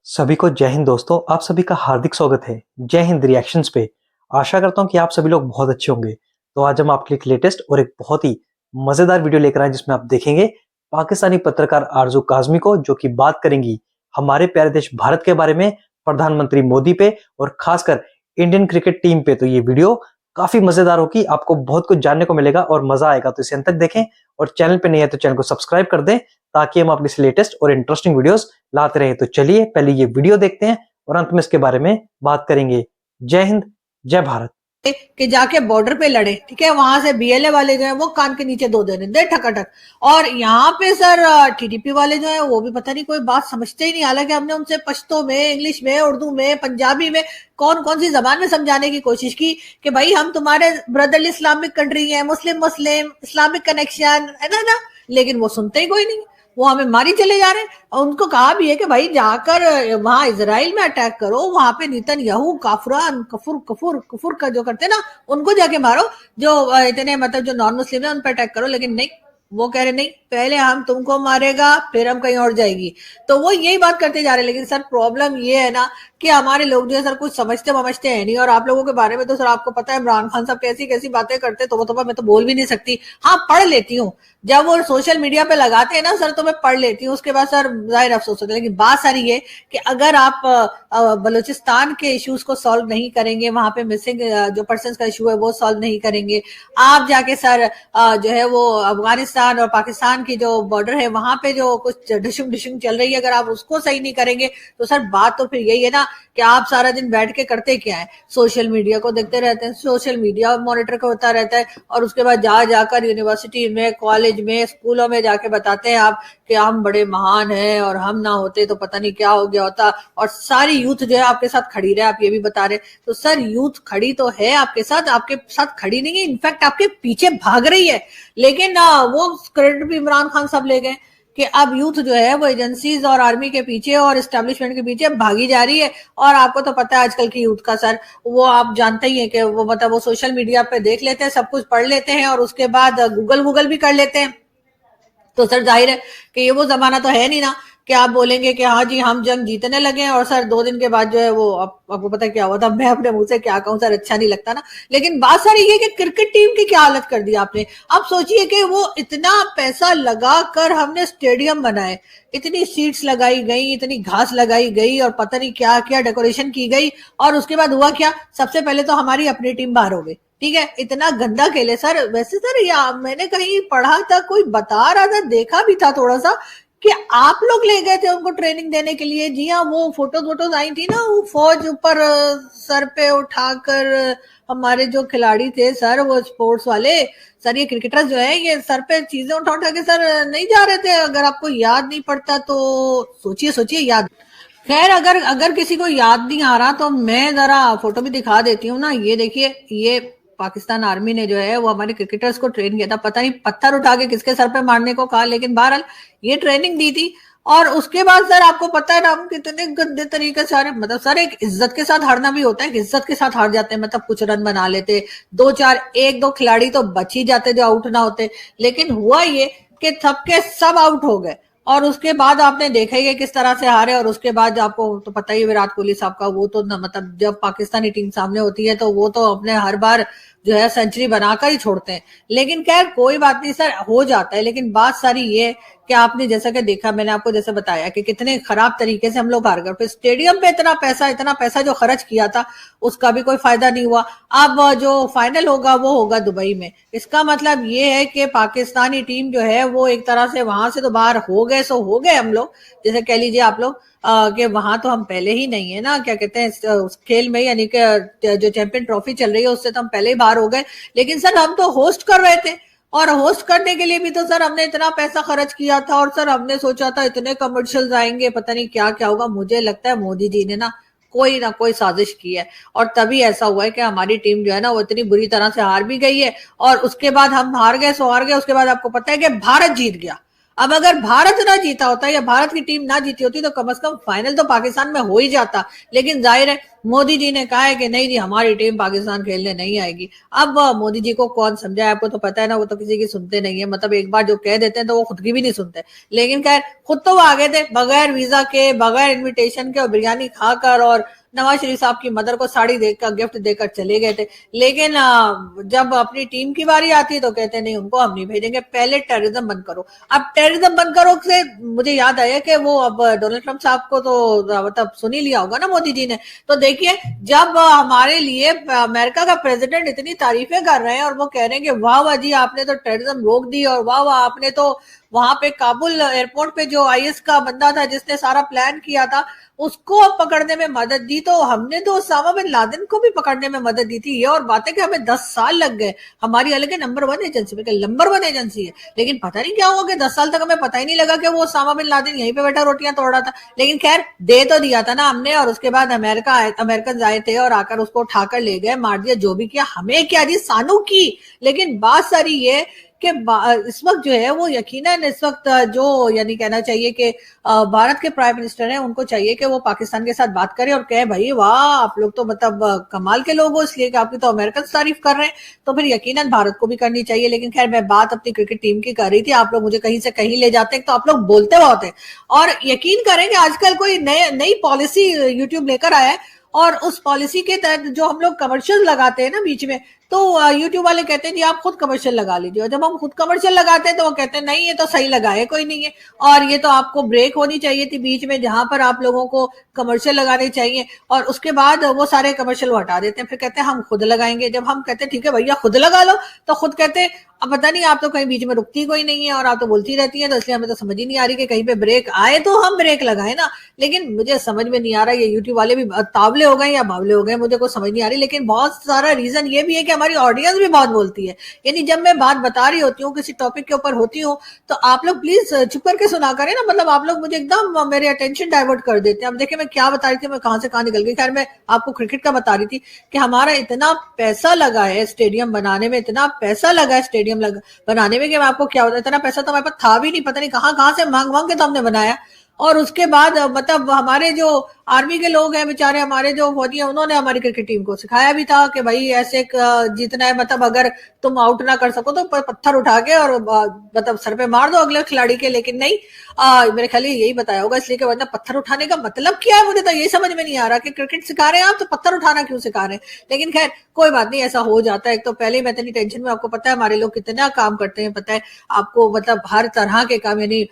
सभी को जय हिंद दोस्तों। आप सभी का हार्दिक स्वागत है जय हिंद रिएक्शंस पे। आशा करता हूं कि आप सभी लोग बहुत अच्छे होंगे। तो आज हम आपके लिए एक लेटेस्ट और एक बहुत ही मजेदार वीडियो लेकर आए जिसमें आप देखेंगे पाकिस्तानी पत्रकार आरजू काजमी को, जो कि बात करेंगी हमारे प्यारे देश भारत के बारे में, प्रधानमंत्री मोदी पे और खासकर इंडियन क्रिकेट टीम पे। तो ये वीडियो काफी मजेदार होगी, आपको बहुत कुछ जानने को मिलेगा और मजा आएगा। तो इसे अंत तक देखें और चैनल पे नहीं है तो चैनल को सब्सक्राइब कर दें ताकि हम अपने लेटेस्ट और इंटरेस्टिंग वीडियोस लाते रहे। तो चलिए पहले ये वीडियो देखते हैं और अंत में इसके बारे में बात करेंगे। जय हिंद, जय भारत। कि जाके बॉर्डर पे लड़े, ठीक है। वहां से बीएलए वाले जो है वो कान के नीचे दो देने दे ठकाठक। और यहाँ पे सर टीडीपी वाले जो है वो भी पता नहीं कोई बात समझते ही नहीं। हालांकि हमने उनसे पश्तो में, इंग्लिश में, उर्दू में, पंजाबी में, कौन कौन सी जबान में समझाने की कोशिश की कि भाई हम तुम्हारे ब्रदरली इस्लामिक कंट्री है, मुस्लिम मुस्लिम इस्लामिक कनेक्शन है ना। लेकिन वो सुनते ही कोई नहीं, वो हमें मारी चले जा रहे हैं। और उनको कहा भी है कि भाई जाकर वहां इजराइल में अटैक करो, वहां पे नेतन्याहू काफरान कफुर कफुर कफुर का जो करते ना उनको जाके मारो, जो इतने मतलब जो नॉन मुस्लिम है उन पर अटैक करो। लेकिन नहीं, वो कह रहे नहीं, पहले हम तुमको मारेगा फिर हम कहीं और जाएगी। तो वो यही बात करते जा रहे हैं। लेकिन सर प्रॉब्लम ये है ना कि हमारे लोग जो है सर कुछ समझते समझते हैं नहीं। और आप लोगों के बारे में तो सर आपको पता है, इमरान खान साहब कैसी कैसी बातें करते, तो मैं तो बोल भी नहीं सकती। हाँ, पढ़ लेती हूँ, जब वो सोशल मीडिया पे लगाते हैं ना सर तो मैं पढ़ लेती हूँ, उसके बाद सर जाहिर अफसोस होता है। लेकिन बात सारी ये कि अगर आप बलूचिस्तान के इश्यूज को सॉल्व नहीं करेंगे, वहां पे मिसिंग जो पर्सन का इशू है वो सॉल्व नहीं करेंगे, आप जाके सर जो है वो अफगानिस्तान और पाकिस्तान की जो बॉर्डर है वहां पे जो कुछ ढिशुम ढिशुम चल रही है, अगर आप उसको सही नहीं करेंगे तो सर बात तो फिर यही है ना कि आप सारा दिन बैठ के करते क्या है, सोशल मीडिया को देखते रहते हैं, सोशल मीडिया मॉनिटर का होता रहता है। और उसके बाद जाकर यूनिवर्सिटी में, कॉलेज में, स्कूलों में जाके बताते हैं आप कि हम बड़े महान हैं और हम ना होते तो पता नहीं क्या हो गया होता। और सारी यूथ जो है आपके साथ खड़ी रहे, आप ये भी बता रहे। तो सर यूथ खड़ी तो है आपके साथ खड़ी नहीं है, इनफैक्ट आपके पीछे भाग रही है। लेकिन वो क्रेडिट भी इमरान खान साहब ले गए कि अब यूथ जो है वो एजेंसीज और आर्मी के पीछे और एस्टेब्लिशमेंट के पीछे भागी जा रही है। और आपको तो पता है आजकल की यूथ का सर, वो आप जानते ही हैं कि वो मतलब वो सोशल मीडिया पे देख लेते हैं, सब कुछ पढ़ लेते हैं और उसके बाद गूगल भी कर लेते हैं। तो सर जाहिर है कि ये वो जमाना तो है नहीं ना कि आप बोलेंगे कि हाँ जी हम जंग जीतने लगे हैं और सर 2 दिन के बाद जो है वो आपको पता क्या हुआ था। मैं अपने मुंह से क्या कहूँ सर, अच्छा नहीं लगता ना। लेकिन बात सारी ये कि क्रिकेट टीम की क्या हालत कर दी आपने। आप सोचिए कि वो इतना पैसा लगा कर हमने स्टेडियम बनाए, इतनी सीट्स लगाई गई, इतनी घास लगाई गई और पता नहीं क्या क्या डेकोरेशन की गई। और उसके बाद हुआ क्या, सबसे पहले तो हमारी अपनी टीम बाहर हो गई, ठीक है। इतना गंदा खेले सर। वैसे सर या मैंने कहीं पढ़ा था, कोई बता रहा था, देखा भी था थोड़ा सा कि आप लोग ले गए थे उनको ट्रेनिंग देने के लिए। जी हाँ, वो फोटोज आई थी ना, वो फौज ऊपर सर पे उठाकर हमारे जो खिलाड़ी थे सर, वो स्पोर्ट्स वाले सर, ये क्रिकेटर्स जो है ये सर पे चीजें उठा उठा के सर नहीं जा रहे थे। अगर आपको याद नहीं पड़ता तो सोचिए सोचिए याद। खैर अगर अगर किसी को याद नहीं आ रहा तो मैं जरा फोटो भी दिखा देती हूँ ना। ये देखिए, ये पाकिस्तान आर्मी ने जो है वो हमारे क्रिकेटर्स को ट्रेन किया था। पता नहीं पत्थर उठा के किसके सर पे मारने को कहा, लेकिन बहरहाल ये ट्रेनिंग दी थी। और उसके बाद सर आपको पता है ना हम कितने गंदे तरीके से हारे। मतलब सर एक इज्जत के साथ हारना भी होता है, इज्जत के साथ हार जाते हैं। मतलब कुछ रन बना लेते, 2-4 1-2 खिलाड़ी तो बच ही जाते जो आउट ना होते। लेकिन हुआ ये कि सबके सब आउट हो गए। और उसके बाद आपने देखा ही है किस तरह से हारे। और उसके बाद आपको तो पता ही विराट कोहली साहब का, वो तो मतलब जब पाकिस्तानी टीम सामने होती है तो वो तो अपने हर बार जो है सेंचुरी बनाकर ही छोड़ते हैं। लेकिन खैर कोई बात नहीं सर, हो जाता है। लेकिन बात सारी ये कि आपने जैसा कि देखा, मैंने आपको जैसे बताया कि कितने खराब तरीके से हम लोग हार गए। फिर स्टेडियम पे इतना पैसा जो खर्च किया था उसका भी कोई फायदा नहीं हुआ। अब जो फाइनल होगा वो होगा दुबई में। इसका मतलब ये है कि पाकिस्तानी टीम जो है वो एक तरह से वहां से तो बाहर हो गए, सो हो गए हम लोग, जैसे कह लीजिए आप लोग कि वहां तो हम पहले ही नहीं है ना, क्या कहते हैं उस खेल में, यानी कि जो चैंपियन ट्रॉफी चल रही है उससे तो हम पहले ही बाहर हो गए। लेकिन सर हम तो होस्ट कर रहे थे और होस्ट करने के लिए भी तो सर हमने इतना पैसा खर्च किया था। और सर हमने सोचा था इतने कमर्शियल आएंगे, पता नहीं क्या क्या होगा। मुझे लगता है मोदी जी ने ना कोई साजिश की है और तभी ऐसा हुआ है कि हमारी टीम जो है ना वो इतनी बुरी तरह से हार भी गई है। और उसके बाद हम हार गए सो हार गए। उसके बाद आपको पता है कि भारत जीत गया। अब अगर भारत ना जीता होता या भारत की टीम ना जीती होती तो कम से कम फाइनल तो पाकिस्तान में हो ही जाता। लेकिन जाहिर है मोदी जी ने कहा है कि नहीं जी हमारी टीम पाकिस्तान खेलने नहीं आएगी। अब मोदी जी को कौन समझाए, आपको तो पता है ना, वो तो किसी की सुनते नहीं है, मतलब एक बार जो कह देते हैं तो वो खुद की भी नहीं सुनते। लेकिन खैर खुद तो वो आगे थे बगैर वीजा के, बगैर इन्विटेशन के, और बिरयानी खाकर, और नवाज शरीफ साहब की मदर को साड़ी देकर, गिफ्ट देकर चले गए थे। लेकिन जब अपनी टीम की बारी आती है तो कहते हैं नहीं उनको हम नहीं भेजेंगे, पहले टेररिज्म बंद करो। अब टेररिज्म बंद करो से मुझे याद आया कि वो अब डोनाल्ड ट्रंप साहब को तो मतलब सुन ही लिया होगा ना मोदी जी ने। तो देखिए जब हमारे लिए अमेरिका का प्रेसिडेंट इतनी तारीफें कर रहे हैं और वो कह रहे हैं कि वाह वाह जी आपने तो टेररिज्म रोक दी, और वाह वाह आपने तो वहां पे काबुल एयरपोर्ट पे जो आईएस का बंदा था जिसने सारा प्लान किया था उसको पकड़ने में मदद दी, तो हमने तो ओसामा बिन लादेन को भी पकड़ने में मदद दी थी। ये और बात है कि हमें 10 साल लग गए, हमारी अलग नंबर 1 एजेंसी में, नंबर 1 एजेंसी है, लेकिन पता नहीं क्या हुआ कि 10 साल तक हमें पता ही नहीं लगा कि वो ओसामा बिन लादेन यहीं पे बैठा रोटियां तोड़ रहा था। लेकिन खैर दे तो दिया था ना हमने, और उसके बाद अमेरिकन आए थे और आकर उसको उठाकर ले गए, मार दिया, जो भी किया, हमें क्या जी, सानू की। लेकिन बात सारी ये कि इस वक्त जो है वो यकीनन इस वक्त जो यानी कहना चाहिए कि भारत के प्राइम मिनिस्टर हैं उनको चाहिए कि वो पाकिस्तान के साथ बात करें और कहे भाई वाह आप लोग तो मतलब कमाल के लोग हो, इसलिए कि आपकी तो अमेरिकन तारीफ कर रहे हैं, तो फिर यकीनन भारत को भी करनी चाहिए। लेकिन खैर मैं बात अपनी क्रिकेट टीम की कर रही थी, आप लोग मुझे कहीं से कहीं ले जाते हैं, तो आप लोग बोलते बहुत हैं, और यकीन करें कि आजकल कोई नई पॉलिसी यूट्यूब लेकर आया है, और उस पॉलिसी के तहत जो हम लोग कमर्शियल लगाते हैं ना बीच में, तो यूट्यूब वाले कहते हैं जी आप खुद कमर्शियल लगा लीजिए, और जब हम खुद कमर्शियल लगाते हैं तो वो कहते हैं नहीं ये तो सही लगाया कोई नहीं है, और ये तो आपको ब्रेक होनी चाहिए थी बीच में जहां पर आप लोगों को कमर्शियल लगाने चाहिए, और उसके बाद वो सारे कमर्शियल वो हटा देते हैं, फिर कहते हैं हम खुद लगाएंगे। जब हम कहते हैं ठीक है भैया खुद लगा लो, तो खुद कहते हैं अब पता नहीं आप तो कहीं बीच में रुकती कोई नहीं है और आप तो बोलती रहती है, तो इसलिए हमें तो समझ ही नहीं आ रही कि कहीं पे ब्रेक आए तो हम ब्रेक लगाए ना। लेकिन मुझे समझ में नहीं आ रहा, ये यूट्यूब वाले भी तावले हो गए या बावले हो गए, मुझे कुछ समझ नहीं आ रही। लेकिन बहुत सारा रीजन ये भी है कि हमारी ऑडियंस भी बहुत बोलती है, यानी जब मैं बात बता रही होती हूँ किसी टॉपिक के ऊपर होती हूँ तो आप लोग प्लीज चुप करके सुना करें ना, मतलब आप लोग मुझे एकदम मेरे अटेंशन डाइवर्ट कर देते हैं। अब देखिए मैं क्या बता रही थी, मैं कहां से कहां निकल गई। खैर मैं आपको क्रिकेट का बता रही थी कि हमारा इतना पैसा लगा है स्टेडियम बनाने में, इतना पैसा लगा है स्टेडियम बनाने में कि मैं आपको क्या होता, इतना पैसा तो हमारे पास था भी नहीं, पता नहीं कहां कहां से मांग मांग के तो हमने बनाया। और उसके बाद मतलब हमारे जो आर्मी के लोग हैं बेचारे, हमारे जो फौजी हैं, उन्होंने हमारी क्रिकेट टीम को सिखाया भी था कि भाई ऐसे जीतना है, मतलब अगर तुम आउट ना कर सको तो पत्थर उठा के और मतलब सर पे मार दो अगले खिलाड़ी के। लेकिन नहीं, मेरे ख्याल यही बताया होगा, इसलिए कि वरना पत्थर उठाने का मतलब क्या है मुझे तो यही समझ में नहीं आ रहा कि क्रिकेट सिखा रहे हैं आप तो पत्थर उठाना क्यों सिखा रहे हैं। लेकिन खैर कोई बात नहीं, ऐसा हो जाता है। एक तो पहले ही मैं इतनी टेंशन में, आपको पता है हमारे लोग कितना काम करते हैं, पता है आपको, मतलब हर तरह के काम, यानी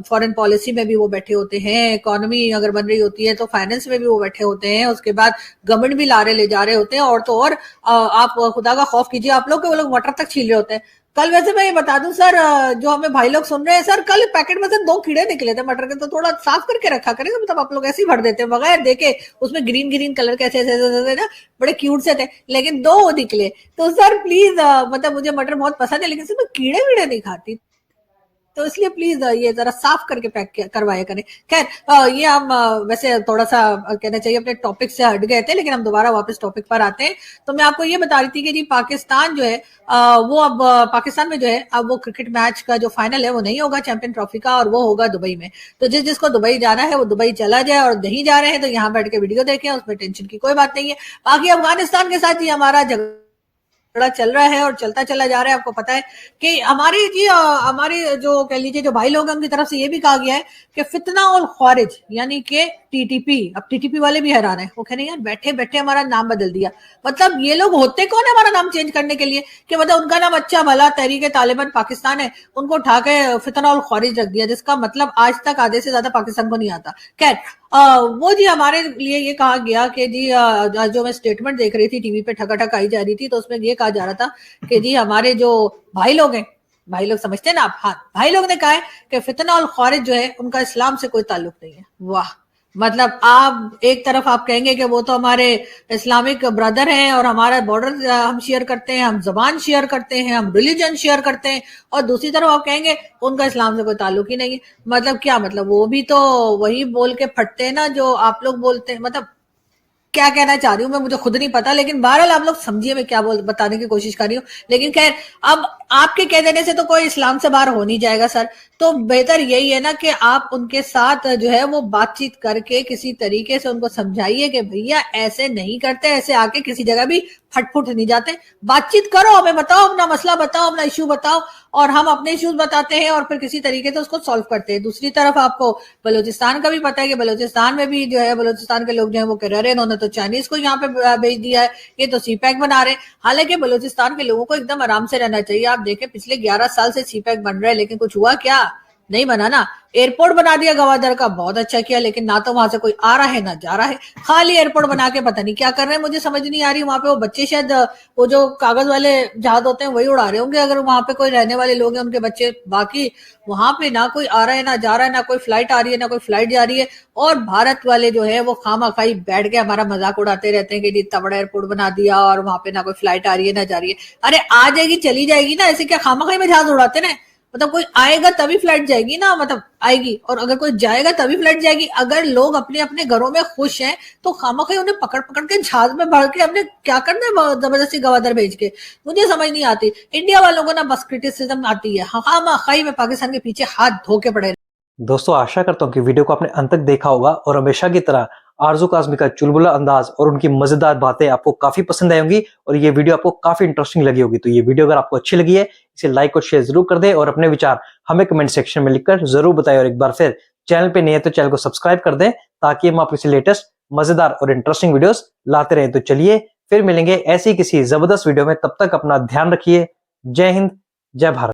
फॉरेन पॉलिसी में भी वो बैठे होते हैं, इकोनॉमी अगर बन रही होती है तो फाइनेंस में भी वो बैठे होते हैं, उसके बाद गवर्नमेंट भी लारे ले जा रहे होते हैं, और तो और आप खुदा का खौफ कीजिए आप लोग के वो लोग मटर तक छील रहे होते हैं। कल वैसे मैं ये बता दूं सर, जो हमें भाई लोग सुन रहे हैं सर, कल पैकेट में से 2 कीड़े निकले थे मटर के, तो थोड़ा साफ करके रखा करें, मतलब आप लोग ऐसे ही भर देते हैं बगैर देखे, उसमें ग्रीन ग्रीन कलर के ऐसे ऐसे ना बड़े क्यूट से थे, लेकिन 2 निकले। तो सर प्लीज, मतलब मुझे मटर बहुत पसंद है लेकिन सर मैं कीड़े वीड़े नहीं खाती, तो इसलिए प्लीज ये जरा साफ करके पैक करवाया करें। खैर ये हम वैसे थोड़ा सा कहना चाहिए अपने टॉपिक से हट गए थे, लेकिन हम दोबारा वापस टॉपिक पर आते हैं। तो मैं आपको ये बता रही थी कि जी पाकिस्तान जो है वो अब पाकिस्तान में जो है अब वो क्रिकेट मैच का जो फाइनल है वो नहीं होगा चैंपियन ट्रॉफी का, और वो होगा दुबई में। तो जिसको दुबई जाना है वो दुबई चला जाए, और नहीं जा रहे हैं तो यहाँ बैठ के वीडियो देखें, उसमें टेंशन की कोई बात नहीं है। बाकी अफगानिस्तान के साथ ही हमारा झगड़ा चल रहा है और चलता चला जा रहा है। आपको पता है कि हमारी जो कह लीजिए जो भाई लोग हैं उनकी तरफ से ये भी कहा गया है कि फितना और खारिज यानी कि टीटीपी, अब टीटीपी वाले भी हैरान है, वो कह रहे हैं यार बैठे बैठे हमारा नाम बदल दिया, मतलब ये लोग होते कौन है हमारा नाम चेंज करने के लिए, कि मतलब उनका नाम अच्छा भला तहरीक तालिबान पाकिस्तान है, उनको उठा के फितना और खारिज रख दिया, जिसका मतलब आज तक आधे से ज्यादा पाकिस्तान को नहीं आता। खैर वो जी हमारे लिए ये कहा गया कि जी जो मैं स्टेटमेंट देख रही थी टीवी पे ठकाठक आई जा रही थी, तो उसमें ये कहा जा रहा था कि जी हमारे जो भाई लोग हैं, भाई लोग समझते हैं ना आप, हाँ भाई लोग ने कहा है कि फितना और खारिज जो है उनका इस्लाम से कोई ताल्लुक नहीं है। वाह, मतलब आप एक तरफ आप कहेंगे कि वो तो हमारे इस्लामिक ब्रदर हैं और हमारा बॉर्डर हम शेयर करते हैं, हम जबान शेयर करते हैं, हम रिलीजन शेयर करते हैं, और दूसरी तरफ आप कहेंगे उनका इस्लाम से कोई ताल्लुक ही नहीं है। मतलब क्या मतलब, वो भी तो वही बोल के फटते हैं ना जो आप लोग बोलते हैं। मतलब क्या कहना चाह रही हूँ मैं मुझे खुद नहीं पता, लेकिन बहरहाल आप लोग समझिए मैं क्या बताने की कोशिश कर रही हूँ। लेकिन खैर अब आपके कह देने से तो कोई इस्लाम से बाहर हो नहीं जाएगा सर। तो बेहतर यही है ना कि आप उनके साथ जो है वो बातचीत करके किसी तरीके से उनको समझाइए कि भैया ऐसे नहीं करते, ऐसे आके किसी जगह भी फटफुट नहीं जाते। बातचीत करो, हमें बताओ, अपना मसला बताओ, अपना इश्यू बताओ, और हम अपने इश्यूज बताते हैं और फिर किसी तरीके से उसको सॉल्व करते हैं। दूसरी तरफ आपको बलूचिस्तान का भी पता है कि बलूचिस्तान में भी जो है बलूचिस्तान के लोग जो है वो कह रहे हैं इन्होंने तो चाइनीज को यहाँ पे भेज दिया है, ये तो सी पैक बना रहे हैं। हालांकि बलूचिस्तान के लोगों को एकदम आराम से रहना चाहिए। आप देखें पिछले 11 साल से सी पैक बन रहा है, लेकिन कुछ हुआ क्या? नहीं बना ना। एयरपोर्ट बना दिया गवादर का, बहुत अच्छा किया, लेकिन ना तो वहां से कोई आ रहा है ना जा रहा है। खाली एयरपोर्ट बना के पता नहीं क्या कर रहे हैं, मुझे समझ नहीं आ रही। वहां पे वो बच्चे शायद वो जो कागज वाले जहाज होते हैं वही उड़ा रहे होंगे, अगर वहां पे कोई रहने वाले लोग हैं उनके बच्चे। बाकी वहां पे ना कोई आ रहा है ना जा रहा है, ना कोई फ्लाइट आ रही है ना कोई फ्लाइट जा रही है। और भारत वाले जो है वो खामाखाई बैठ के हमारा मजाक उड़ाते रहते हैं कि इतना बड़ा एयरपोर्ट बना दिया और वहां पे ना कोई फ्लाइट आ रही है ना जा रही है। अरे आ जाएगी चली जाएगी ना, ऐसे क्या खामाखाई में जहाज उड़ाते ना। मतलब कोई आएगा तभी फ्लाइट जाएगी ना, मतलब आएगी, और अगर कोई जाएगा तभी फ्लाइट जाएगी। अगर लोग अपने अपने घरों में खुश हैं तो खामखा उन्हें पकड़ पकड़ के जहाज में भर के हमने क्या करना है जबरदस्ती गवादर भेज के। मुझे समझ नहीं आती। इंडिया वालों को ना बस क्रिटिसिज्म आती है, खामखाई में पाकिस्तान के पीछे हाथ धो के पड़े। दोस्तों आशा करता हूँ कि वीडियो को आपने अंत तक देखा होगा और हमेशा की तरह आरजू काज़मी का चुलबुला अंदाज और उनकी मजेदार बातें आपको काफी पसंद आई होंगी और ये वीडियो आपको काफी इंटरेस्टिंग लगी होगी। तो ये वीडियो अगर आपको अच्छी लगी है इसे लाइक और शेयर जरूर कर दे और अपने विचार हमें कमेंट सेक्शन में लिखकर जरूर बताएं। और एक बार फिर चैनल पे नहीं है तो चैनल को सब्सक्राइब कर दें ताकि हम आपके लेटेस्ट मजेदार और इंटरेस्टिंग वीडियोस लाते रहें। तो चलिए फिर मिलेंगे ऐसी किसी जबरदस्त वीडियो में, तब तक अपना ध्यान रखिए। जय हिंद, जय भारत।